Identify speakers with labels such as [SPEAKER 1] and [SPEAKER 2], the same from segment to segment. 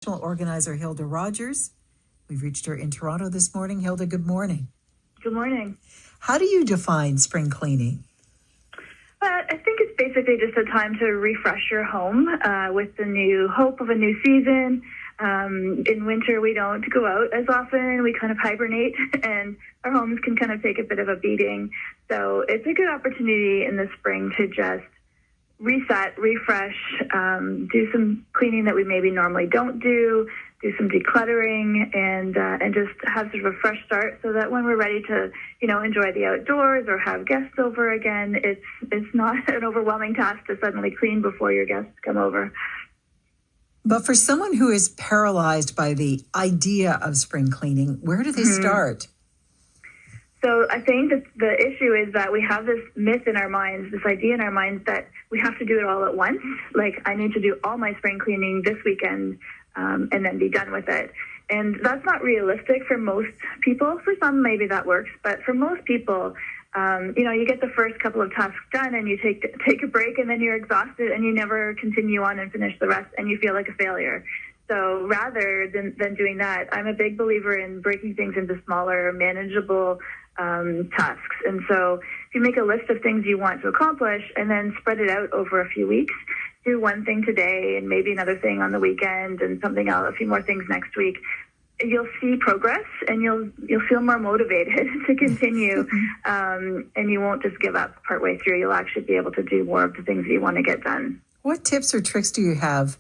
[SPEAKER 1] professional organizer, Hilda Rogers. We've reached her in Toronto this morning. Hilda, good morning.
[SPEAKER 2] Good morning.
[SPEAKER 1] How do you define spring cleaning?
[SPEAKER 2] I think it's basically just a time to refresh your home with the new hope of a new season. In winter, we don't go out as often. We kind of hibernate, and our homes can kind of take a bit of a beating. So it's a good opportunity in the spring to just reset, refresh, do some cleaning that we maybe normally don't do some decluttering, and just have sort of a fresh start, so that when we're ready to, enjoy the outdoors or have guests over again, it's not an overwhelming task to suddenly clean before your guests come over.
[SPEAKER 1] But for someone who is paralyzed by the idea of spring cleaning, where do they start?
[SPEAKER 2] So I think that the issue is that we have this myth in our minds, this idea in our minds that we have to do it all at once. Like, I need to do all my spring cleaning this weekend and then be done with it. And that's not realistic for most people. For some, maybe that works. But for most people, you get the first couple of tasks done and you take a break, and then you're exhausted and you never continue on and finish the rest, and you feel like a failure. So rather than doing that, I'm a big believer in breaking things into smaller, manageable tasks. And so if you make a list of things you want to accomplish and then spread it out over a few weeks, do one thing today and maybe another thing on the weekend and something else, a few more things next week, you'll see progress, and you'll feel more motivated to continue, and you won't just give up partway through. You'll actually be able to do more of the things that you want to get done.
[SPEAKER 1] What tips or tricks do you have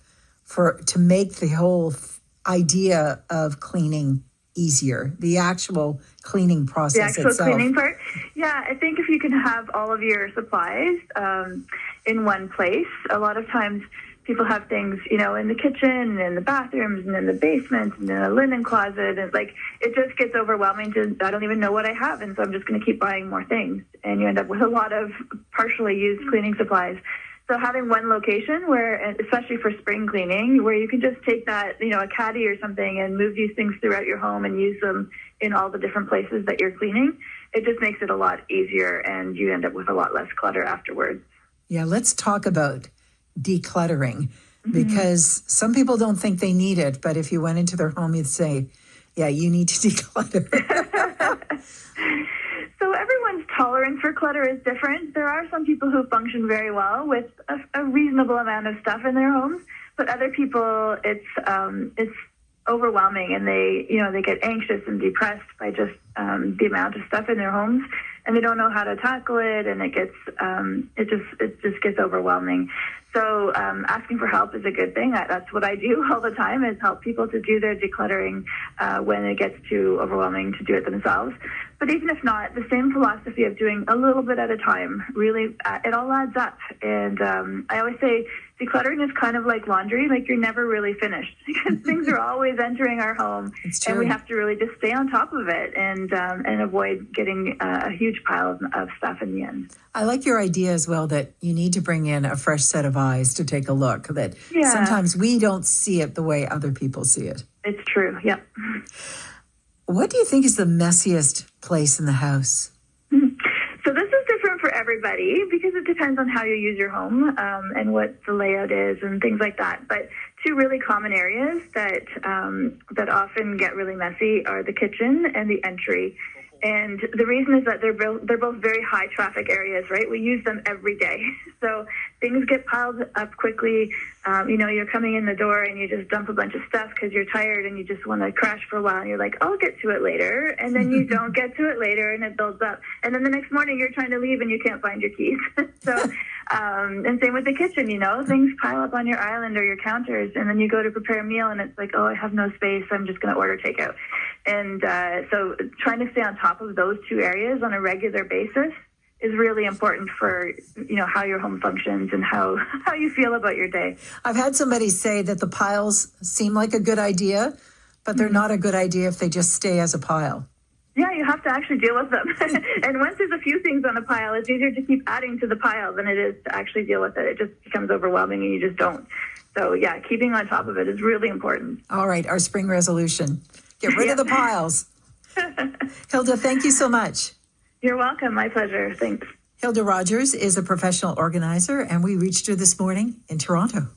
[SPEAKER 1] to make the whole idea of cleaning easier, the actual cleaning process itself?
[SPEAKER 2] The actual cleaning part? Yeah, I think if you can have all of your supplies in one place. A lot of times people have things, in the kitchen and in the bathrooms and in the basement and in a linen closet. And it just gets overwhelming I don't even know what I have. And so I'm just going to keep buying more things. And you end up with a lot of partially used cleaning supplies. So having one location where, especially for spring cleaning, where you can just take that, a caddy or something and move these things throughout your home and use them in all the different places that you're cleaning, it just makes it a lot easier, and you end up with a lot less clutter afterwards.
[SPEAKER 1] Yeah, let's talk about decluttering, because some people don't think they need it, but if you went into their home, you'd say, yeah, you need to declutter.
[SPEAKER 2] So everyone's tolerance for clutter is different. There are some people who function very well with a reasonable amount of stuff in their homes, but other people, it's overwhelming, and they get anxious and depressed by just the amount of stuff in their homes, and they don't know how to tackle it, and it just gets overwhelming. So asking for help is a good thing. That's what I do all the time, is help people to do their decluttering when it gets too overwhelming to do it themselves. But even if not, the same philosophy of doing a little bit at a time, really, it all adds up. And I always say decluttering is kind of like laundry. Like, you're never really finished, because things are always entering our home, and we have to really just stay on top of it and avoid getting a huge pile of stuff in the end.
[SPEAKER 1] I like your idea as well that you need to bring in a fresh set of eyes to take a look, that sometimes we don't see it the way other people see it.
[SPEAKER 2] It's true, yep.
[SPEAKER 1] What do you think is the messiest place in the house?
[SPEAKER 2] So this is different for everybody, because it depends on how you use your home and what the layout is and things like that. But two really common areas that often get really messy are the kitchen and the entry. And the reason is that they're both very high traffic areas, right? We use them every day. So things get piled up quickly. You're coming in the door and you just dump a bunch of stuff because you're tired and you just want to crash for a while. And you're like, I'll get to it later. And then you don't get to it later, and it builds up. And then the next morning you're trying to leave and you can't find your keys. And same with the kitchen, things pile up on your island or your counters, and then you go to prepare a meal and it's like, oh, I have no space, I'm just going to order takeout. And so trying to stay on top of those two areas on a regular basis is really important for, how your home functions and how you feel about your day.
[SPEAKER 1] I've had somebody say that the piles seem like a good idea, but they're not a good idea if they just stay as a pile.
[SPEAKER 2] Yeah, you have to actually deal with them. And once there's a few things on a pile, it's easier to keep adding to the pile than it is to actually deal with it. It just becomes overwhelming and you just don't. So yeah, keeping on top of it is really important.
[SPEAKER 1] All right, our spring resolution. Get rid of the piles. Hilda, thank you so much.
[SPEAKER 2] You're welcome. My pleasure. Thanks.
[SPEAKER 1] Hilda Rogers is a professional organizer, and we reached her this morning in Toronto.